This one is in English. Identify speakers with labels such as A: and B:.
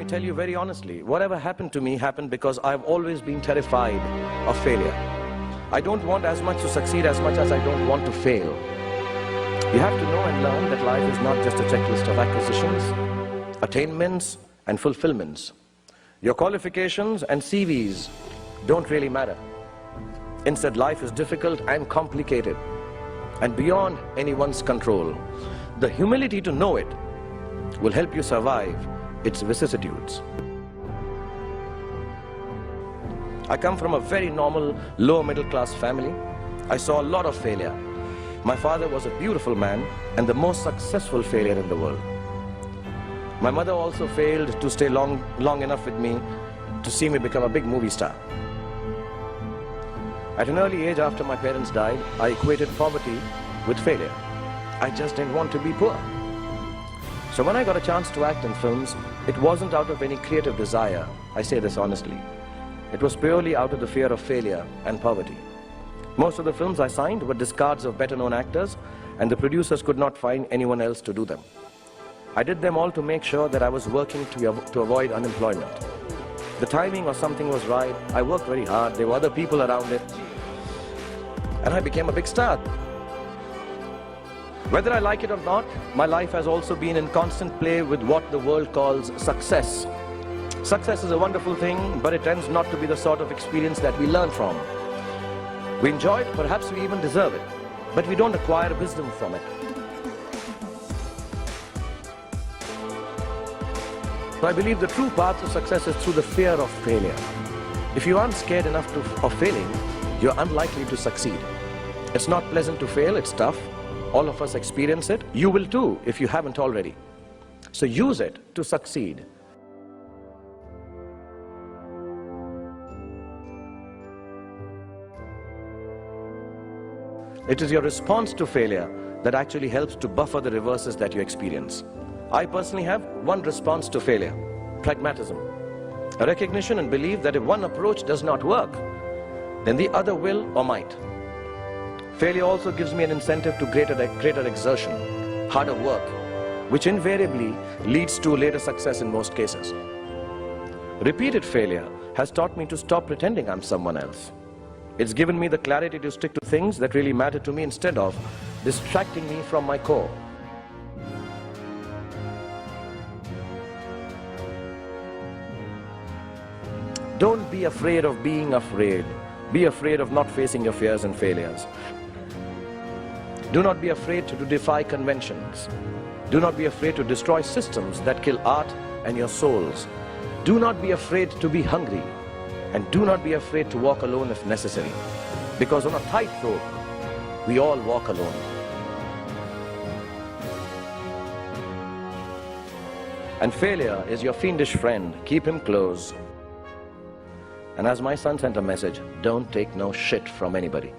A: tell you very honestly, whatever happened to me happened because I've always been terrified of failure. I don't want as much to succeed as much as I don't want to fail. You have to know and learn that life is not just a checklist of acquisitions, attainments and fulfillments. Your qualifications and CVs don't really matter. Instead, life is difficult and complicated and beyond anyone's control. The humility to know it will help you survive its vicissitudes. I come from a very normal, lower middle class family. I saw a lot of failure. My father was a beautiful man and the most successful failure in the world. My mother also failed to stay long enough with me to see me become a big movie star. At an early age after my parents died, I equated poverty with failure. I just didn't want to be poor. So when I got a chance to act in films, it wasn't out of any creative desire. I say this honestly. It was purely out of the fear of failure and poverty. Most of the films I signed were discards of better-known actors, and the producers could not find anyone else to do them. I did them all to make sure that I was working to avoid unemployment. The timing or something was right. I worked very hard. There were other people around it. And I became a big star. Whether I like it or not, my life has also been in constant play with what the world calls success. Success is a wonderful thing, but it tends not to be the sort of experience that we learn from. We enjoy it, perhaps we even deserve it, but we don't acquire wisdom from it. So I believe the true path to success is through the fear of failure. If you aren't scared enough of failing, you're unlikely to succeed. It's not pleasant to fail, it's tough. All of us experience it. You will too, if you haven't already. So use it to succeed. It is your response to failure that actually helps to buffer the reverses that you experience. I personally have one response to failure: pragmatism. A recognition and belief that if one approach does not work, then the other will or might. Failure also gives me an incentive to greater exertion, harder work, which invariably leads to later success in most cases. Repeated failure has taught me to stop pretending I'm someone else. It's given me the clarity to stick to things that really matter to me instead of distracting me from my core. Don't be afraid of being afraid. Be afraid of not facing your fears and failures. Do not be afraid to defy conventions. Do not be afraid to destroy systems that kill art and your souls. Do not be afraid to be hungry. And do not be afraid to walk alone if necessary. Because on a tightrope, we all walk alone. And failure is your fiendish friend. Keep him close. And as my son sent a message, don't take no shit from anybody.